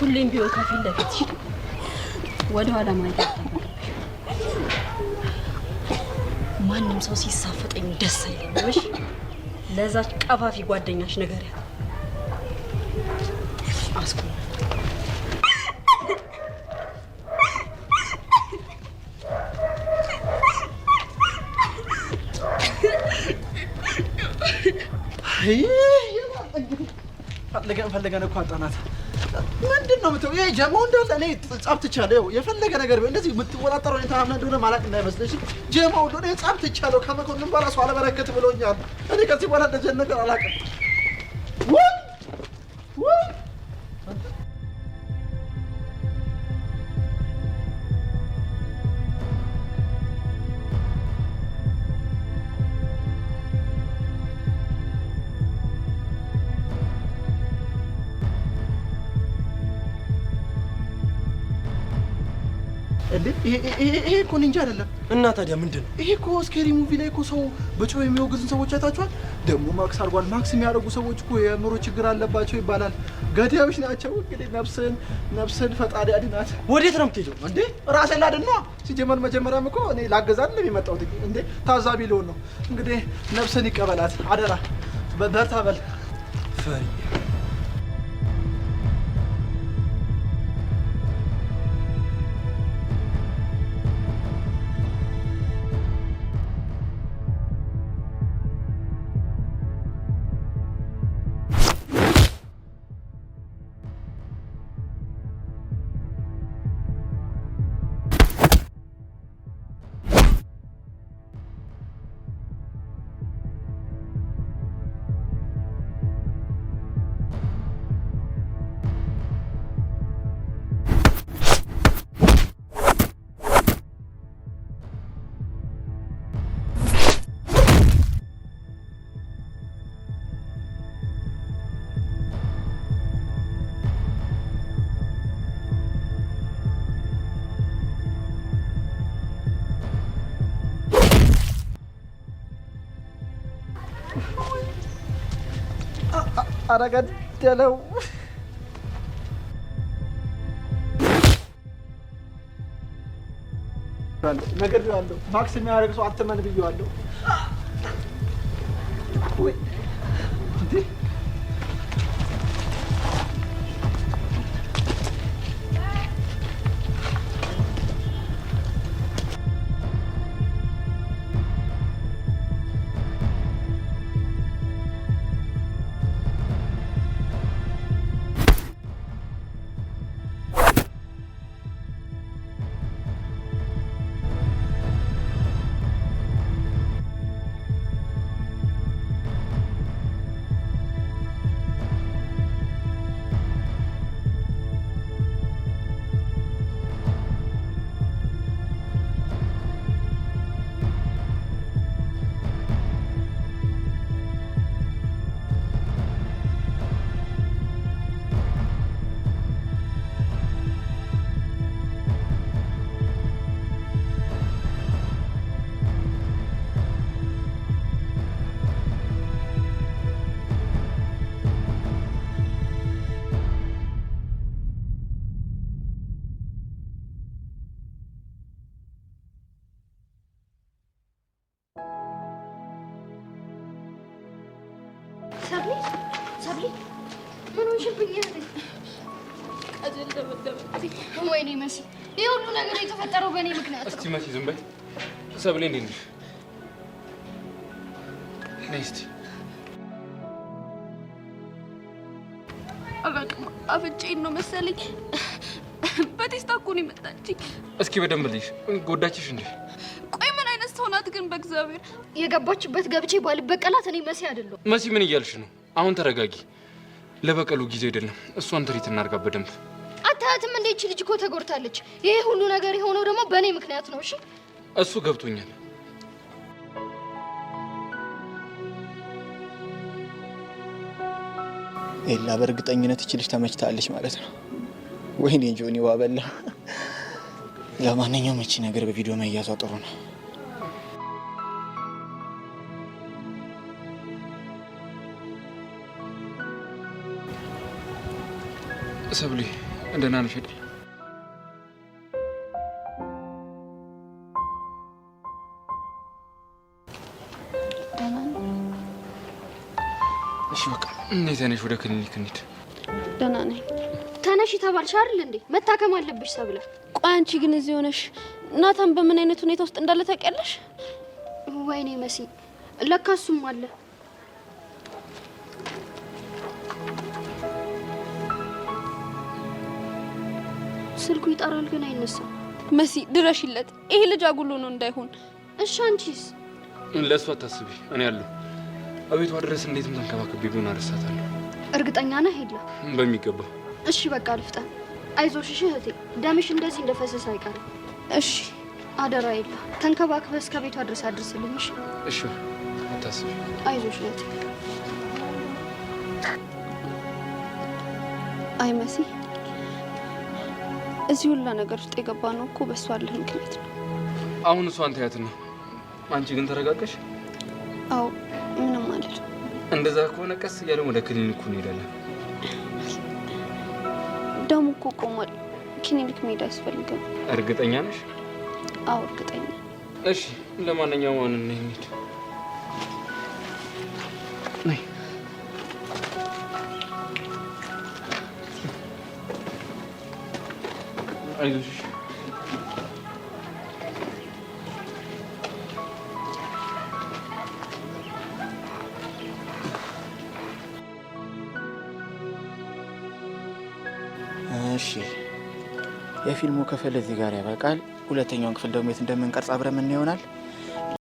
ሁሌም ቢሆን ከፊት ለፊት ወደ ኋላ ማየት ማንም ሰው ሲሳፈጠኝ ደስ አይለኝም። እሺ ለዛች ቀፋፊ ጓደኛሽ ነገር ያ አስኩ ፈለገን እኮ አጣናት። ምንድነው የምትለው? ይሄ ጀማው እንዳለ እኔ ጻፍትቻለሁ። የፈለገ ነገር እንደዚህ የምትወራጠረው ሁኔታ ምን እንደሆነ ማላቅ እንዳይመስልሽ። ጀማው እንደሆነ ጻፍትቻለሁ። ከመኮንን በራሱ አለበረከት ብሎኛል። እኔ ከዚህ በኋላ እንደዚህ ነገር አላውቅም። ወይ ይሄ እኮ ኒንጃ አይደለም። እና ታዲያ ምንድነው? ይሄ እኮ ስኬሪ ሙቪ ላይ እኮ ሰው በጮህ የሚወግዙን ሰዎች አይታችኋል? ደግሞ ማክስ አድርጓል። ማክስ የሚያደርጉ ሰዎች እኮ የአእምሮ ችግር አለባቸው ይባላል። ገዳዮች ናቸው። እንግዲህ ነፍስን ፈጣሪ አድናት። ወዴት ነው የምትሄደው እንዴ? ራሴን ላድን ነው። ሲጀመር መጀመሪያም እኮ እኔ ላገዛት ነው የመጣሁት እንዴ። ታዛቢ ልሆን ነው። እንግዲህ ነፍስን ይቀበላት አደራ። በርታ በል ፈሪ። አረጋደለው ነገር ያለው ማክስ የሚያደርግ ሰው አትመን ብየዋለሁ። ወይ እንዴ ሰብሊ ምን ሆንሽብኝ? ቀጀል ደበደበኝ። ወይኔ መሲ፣ ይሄ ሁሉ ነገር የተፈጠረው በእኔ ምክንያት ነው። እስቲ መሲ ዝም በይ። ሰብሌ እንዴት ነሽ? ነይ እስቲ። አላውቅም፣ አፍንጫዬን ነው መሰለኝ በቴስታ እኮ ነው የመጣችኝ። እስኪ በደንብ ልይሽ። ጎዳችሽ እንዴ? ቆይ ምን አይነት ሰው ናት ግን? በእግዚአብሔር የገባችበት ገብቼ ባልበቀላት እኔ መሲ አይደለሁ። መሲ ምን እያልሽ ነው? አሁን ተረጋጊ። ለበቀሉ ጊዜ አይደለም። እሷን ትሪት እናርጋ በደንብ። አታያትም እንዴ? እቺ ልጅ እኮ ተጎድታለች። ይሄ ሁሉ ነገር የሆነው ደግሞ በእኔ ምክንያት ነው። እሺ እሱ ገብቶኛል። ኤላ በእርግጠኝነት እቺ ልጅ ተመችታለች ማለት ነው። ወይኔ ጆኒ ዋበላ። ለማንኛውም እቺ ነገር በቪዲዮ መያዟ ጥሩ ነው። ሰብሊ ደህና ነሽ አይደል? እሺ በቃ እንዴት ነሽ? ወደ ክሊኒክ እንሂድ። ደህና ነኝ። ተነሽ ተባልሽ አይደል እንዴ? መታከም አለብሽ ሰብለ። ቆይ አንቺ ግን እዚህ ሆነሽ ናታን በምን አይነት ሁኔታ ውስጥ እንዳለ ታውቂያለሽ? ወይኔ መሲ ለካ እሱም አለ። ስልኩ ይጠራል ግን አይነሳም። መሲ ድረሽለት፣ ይሄ ልጅ አጉሎ ነው እንዳይሆን። እሺ አንቺስ? ለእሱ አታስቢ፣ እኔ ያለሁ አቤቷ ድረስ እንዴትም ተንከባክቤ ቢሆን አረሳታለሁ። እርግጠኛ ነህ? ሄድላ በሚገባ። እሺ በቃ ልፍጠን። አይዞሽ እሺ እህቴ፣ ደምሽ እንደዚህ እንደፈሰሰ አይቀርም። እሺ አደራ ሄድላ፣ ተንከባክበህ እስከ ቤቷ ድረስ አድርስልኝ። እሺ እሺ፣ አታስቢ። አይዞሽ እህቴ። አይ መሲ፣ እዚህ ሁላ ነገር ውስጥ የገባ ነው እኮ በእሷ አለህ ምክንያት ነው። አሁን እሷ አንተ ያት ነው። አንቺ ግን ተረጋጋሽ? አዎ ምንም አይደል። እንደዛ ከሆነ ቀስ እያለን ወደ ክሊኒኩ እንሄዳለን። ደሙ እኮ ቆሟል። ክሊኒክ መሄድ አያስፈልግም። እርግጠኛ ነሽ? አዎ እርግጠኛ። እሺ ለማንኛውም አሁን እንሂድ። ነይ። አይዞሽ። እሺ የፊልሙ ክፍል እዚህ ጋር ያበቃል። ሁለተኛውን ክፍል ደግሞ የት እንደምንቀርጽ አብረን ምን ይሆናል።